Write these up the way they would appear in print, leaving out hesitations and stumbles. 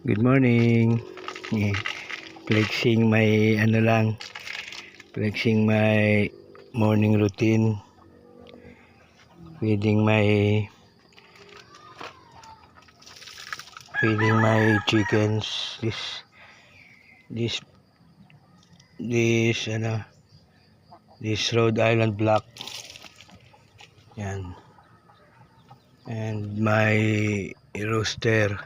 Good morning. Eh, Flexing my flexing my morning routine, feeding my chickens. This this this Rhode Island Black. Yan. And my rooster,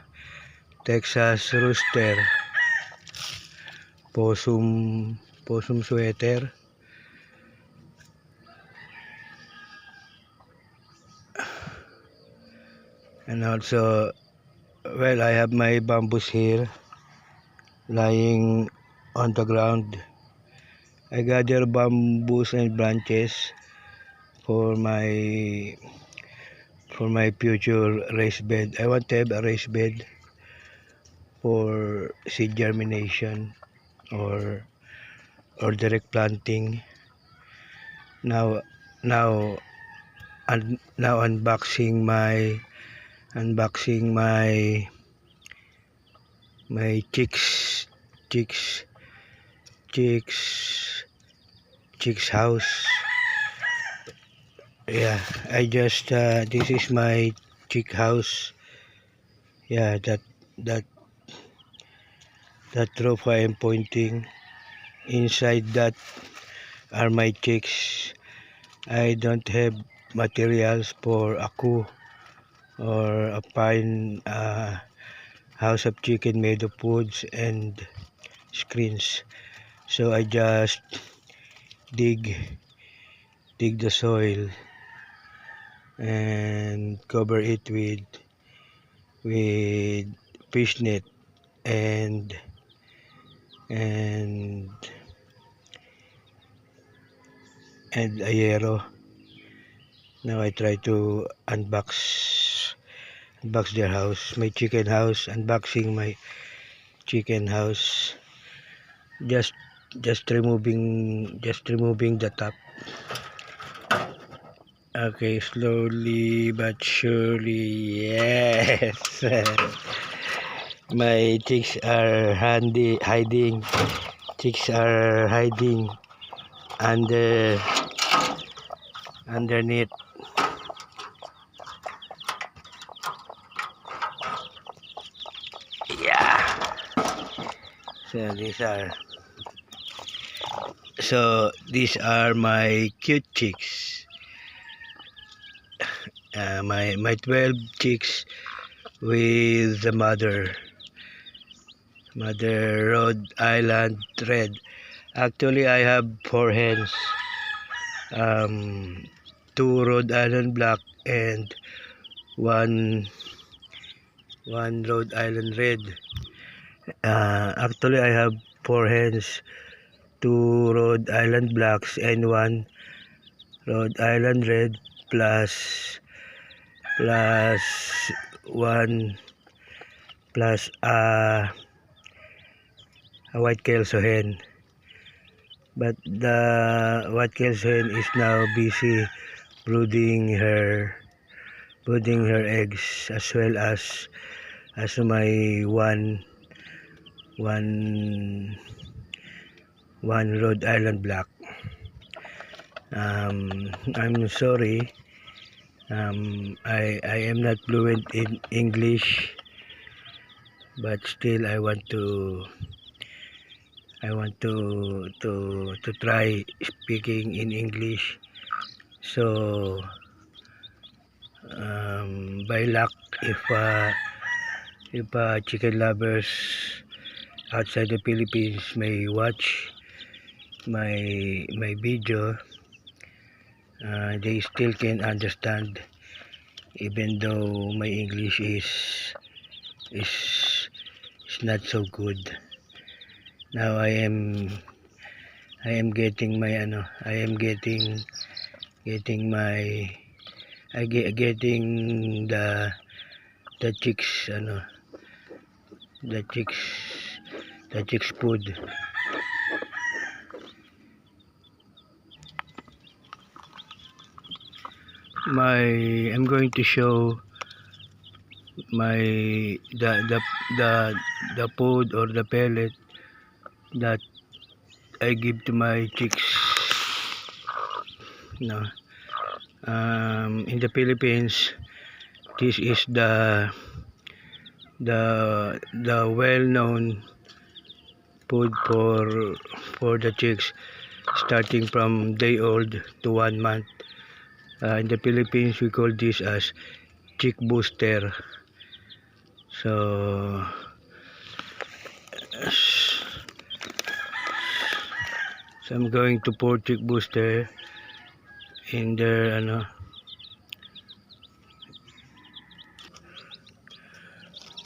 Texas rooster, possum sweater. And also, well, I have my bamboos here lying on the ground. I gather bamboos and branches for my future raised bed. I want to have a raised bed for seed germination or direct planting. Now now now unboxing my chicks chicks chicks house. Yeah, I just this is my chick house. Yeah, that that roof I am pointing. Inside that are my chicks. I don't have materials for a coop or a fine house of chicken made of woods and screens. So I just dig the soil and cover it with fish net and and ayero. Now I try to unbox their house, my chicken house, unboxing my chicken house. Just removing the top. Okay, slowly but surely, yes. My chicks are hiding. Chicks are hiding under underneath. Yeah. These are my cute chicks. My 12 chicks with the mother Rhode Island Red. Actually, I have 4 hens. Um, 2 Rhode Island Black and one Rhode Island Red. Actually, I have 4 hens, 2 Rhode Island Blacks and 1 Rhode Island Red plus one plus a white Kelso hen. But the white Kelso hen is now busy brooding her eggs, as well as my one Rhode Island Black. I'm sorry, I am not fluent in English, but still I want to try speaking in English. So by luck, if chicken lovers outside the Philippines may watch my video, they still can understand, even though my English is not so good. Now I am getting my getting the chicks the chicks food. I'm going to show the food or the pellet that I give to my chicks. No. In the Philippines, this is the well-known food for the chicks, starting from day old to 1 month. In the Philippines, we call this as chick booster. So I'm going to pour chick booster in their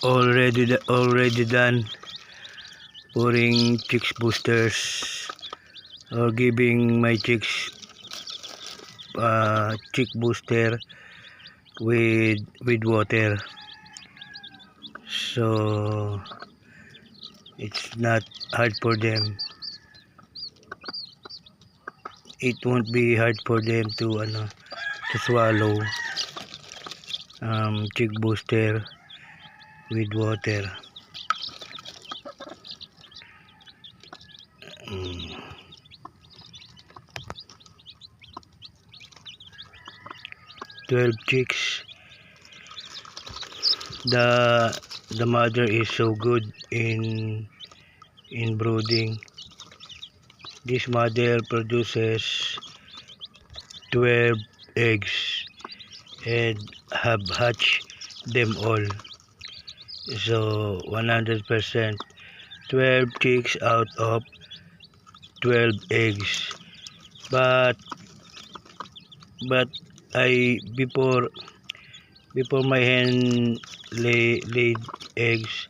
already done pouring chicks boosters, or giving my chicks chick booster with water, so it's not hard for them. It won't be hard for them to swallow chick booster with water. 12 chicks. The mother is so good in brooding. This mother produces 12 eggs and have hatched them all. So 100%, 12 chicks out of 12 eggs. But I before my hen laid eggs,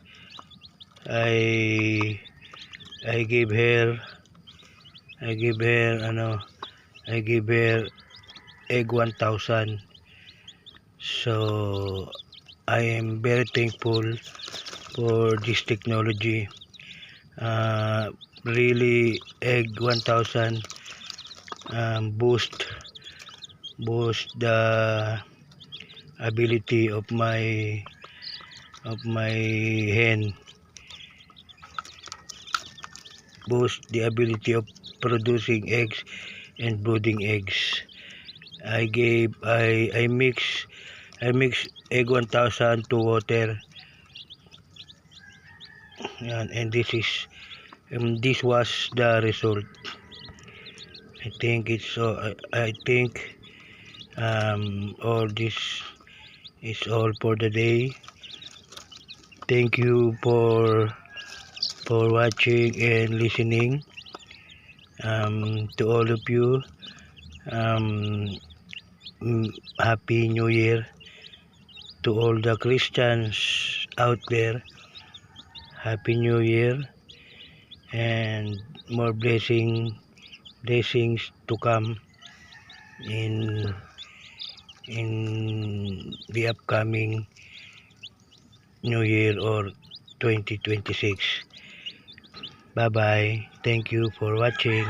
I give her egg 1,000. So I am very thankful for this technology. Really, egg 1,000 boost the ability of my hen, boost the ability of producing eggs and brooding eggs. I mix egg 1,000 to water, and this was the result. I think all this is all for the day. Thank you for watching and listening. To all of you, Happy New Year. To all the Christians out there, Happy New Year, and more blessings to come in the upcoming New Year or 2026. Bye bye. Thank you for watching.